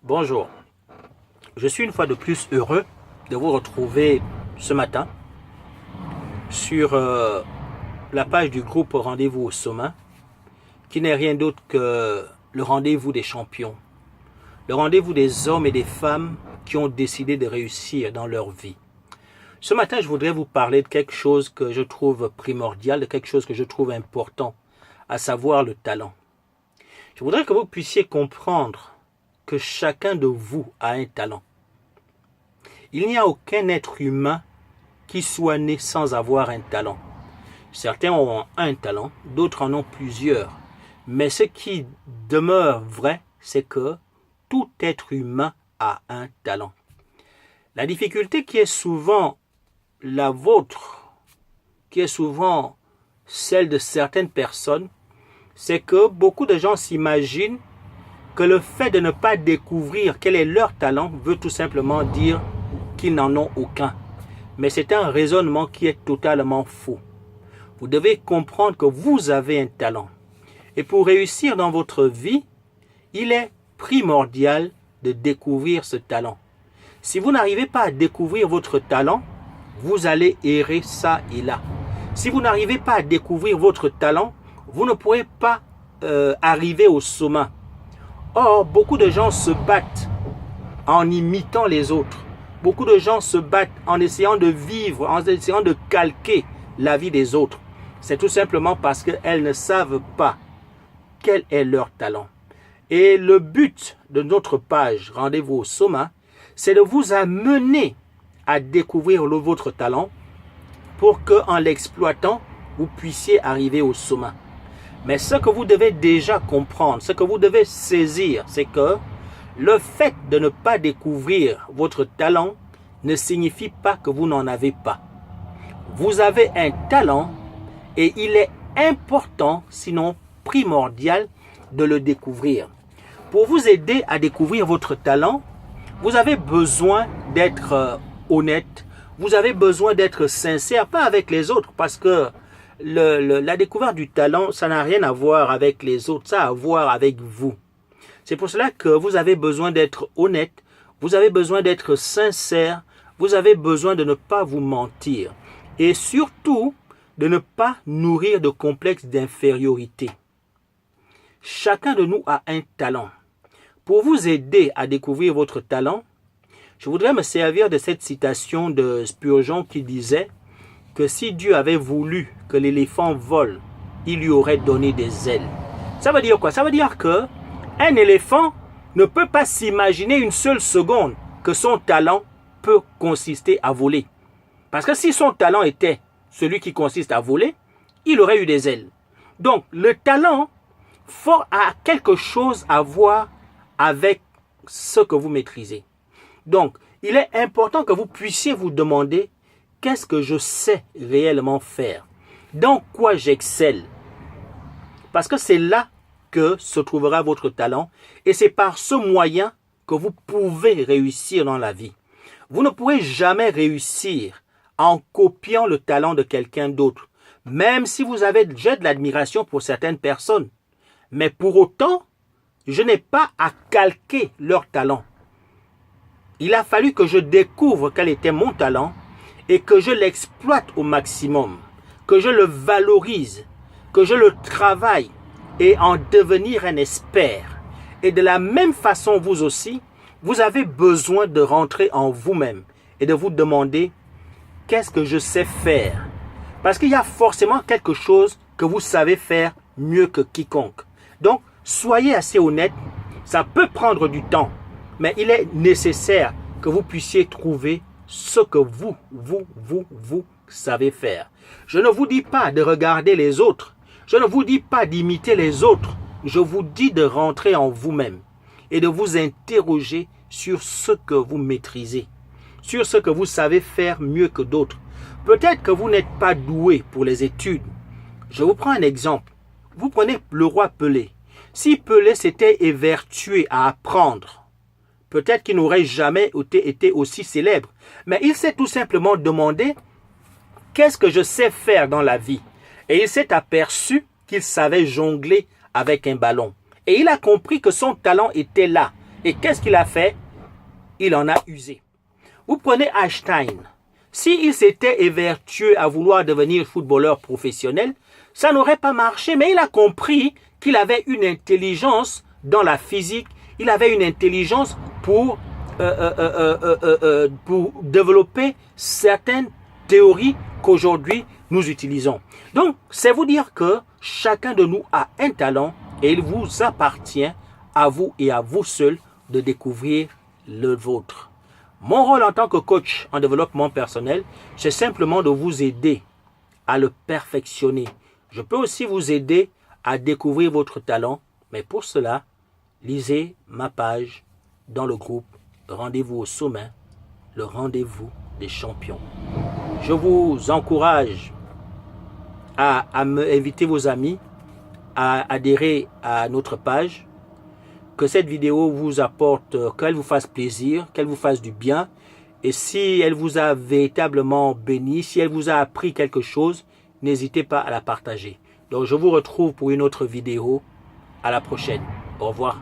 Bonjour, je suis une fois de plus heureux de vous retrouver ce matin sur la page du groupe Rendez-vous au sommet, qui n'est rien d'autre que le rendez-vous des champions, le rendez-vous des hommes et des femmes qui ont décidé de réussir dans leur vie. Ce matin, je voudrais vous parler de quelque chose que je trouve primordial, de quelque chose que je trouve important, à savoir le talent. Je voudrais que vous puissiez comprendre que chacun de vous a un talent. Il n'y a aucun être humain qui soit né sans avoir un talent. Certains ont un talent, d'autres en ont plusieurs. Mais ce qui demeure vrai, c'est que tout être humain a un talent. La difficulté qui est souvent la vôtre, qui est souvent celle de certaines personnes, c'est que beaucoup de gens s'imaginent que le fait de ne pas découvrir quel est leur talent veut tout simplement dire qu'ils n'en ont aucun. Mais c'est un raisonnement qui est totalement faux. Vous devez comprendre que vous avez un talent. Et pour réussir dans votre vie, il est primordial de découvrir ce talent. Si vous n'arrivez pas à découvrir votre talent, vous allez errer ça et là. Si vous n'arrivez pas à découvrir votre talent, vous ne pourrez pas arriver au sommet. Or, beaucoup de gens se battent en imitant les autres. Beaucoup de gens se battent en essayant de vivre, en essayant de calquer la vie des autres. C'est tout simplement parce qu'elles ne savent pas quel est leur talent. Et le but de notre page Rendez-vous au sommet, c'est de vous amener à découvrir votre talent pour qu'en l'exploitant, vous puissiez arriver au sommet. Mais ce que vous devez déjà comprendre, ce que vous devez saisir, c'est que le fait de ne pas découvrir votre talent ne signifie pas que vous n'en avez pas. Vous avez un talent et il est important, sinon primordial, de le découvrir. Pour vous aider à découvrir votre talent, vous avez besoin d'être honnête, vous avez besoin d'être sincère, pas avec les autres, parce que la découverte du talent, ça n'a rien à voir avec les autres, ça a à voir avec vous. C'est pour cela que vous avez besoin d'être honnête, vous avez besoin d'être sincère, vous avez besoin de ne pas vous mentir. Et surtout, de ne pas nourrir de complexes d'infériorité. Chacun de nous a un talent. Pour vous aider à découvrir votre talent, je voudrais me servir de cette citation de Spurgeon qui disait que si Dieu avait voulu que l'éléphant vole, il lui aurait donné des ailes. Ça veut dire quoi? Ça veut dire que un éléphant ne peut pas s'imaginer une seule seconde que son talent peut consister à voler. Parce que si son talent était celui qui consiste à voler, il aurait eu des ailes. Donc le talent a quelque chose à voir avec ce que vous maîtrisez. Donc il est important que vous puissiez vous demander: qu'est-ce que je sais réellement faire? Dans quoi j'excelle? Parce que c'est là que se trouvera votre talent et c'est par ce moyen que vous pouvez réussir dans la vie. Vous ne pourrez jamais réussir en copiant le talent de quelqu'un d'autre, même si vous avez déjà de l'admiration pour certaines personnes. Mais pour autant, je n'ai pas à calquer leur talent. Il a fallu que je découvre quel était mon talent et que je l'exploite au maximum, que je le valorise, que je le travaille et en devenir un expert. Et de la même façon, vous aussi, vous avez besoin de rentrer en vous-même et de vous demander: qu'est-ce que je sais faire? Parce qu'il y a forcément quelque chose que vous savez faire mieux que quiconque. Donc, soyez assez honnête, ça peut prendre du temps, mais il est nécessaire que vous puissiez trouver ce que vous savez faire. Je ne vous dis pas de regarder les autres. Je ne vous dis pas d'imiter les autres. Je vous dis de rentrer en vous-même et de vous interroger sur ce que vous maîtrisez, sur ce que vous savez faire mieux que d'autres. Peut-être que vous n'êtes pas doué pour les études. Je vous prends un exemple. Vous prenez le roi Pelé. Si Pelé s'était évertué à apprendre, peut-être qu'il n'aurait jamais été aussi célèbre. Mais il s'est tout simplement demandé: qu'est-ce que je sais faire dans la vie? Et il s'est aperçu qu'il savait jongler avec un ballon. Et il a compris que son talent était là. Et qu'est-ce qu'il a fait? Il en a usé. Vous prenez Einstein. S'il s'était évertué à vouloir devenir footballeur professionnel, ça n'aurait pas marché. Mais il a compris qu'il avait une intelligence dans la physique. Il avait une intelligence pour développer certaines théories qu'aujourd'hui nous utilisons. Donc, c'est vous dire que chacun de nous a un talent et il vous appartient à vous et à vous seul de découvrir le vôtre. Mon rôle en tant que coach en développement personnel, c'est simplement de vous aider à le perfectionner. Je peux aussi vous aider à découvrir votre talent, mais pour cela, lisez ma page dans le groupe Rendez-vous au sommet, le rendez-vous des champions. Je vous encourage à inviter vos amis à adhérer à notre page. Que cette vidéo vous apporte, qu'elle vous fasse plaisir, qu'elle vous fasse du bien. Et si elle vous a véritablement béni, si elle vous a appris quelque chose, n'hésitez pas à la partager. Donc je vous retrouve pour une autre vidéo. À la prochaine. Au revoir.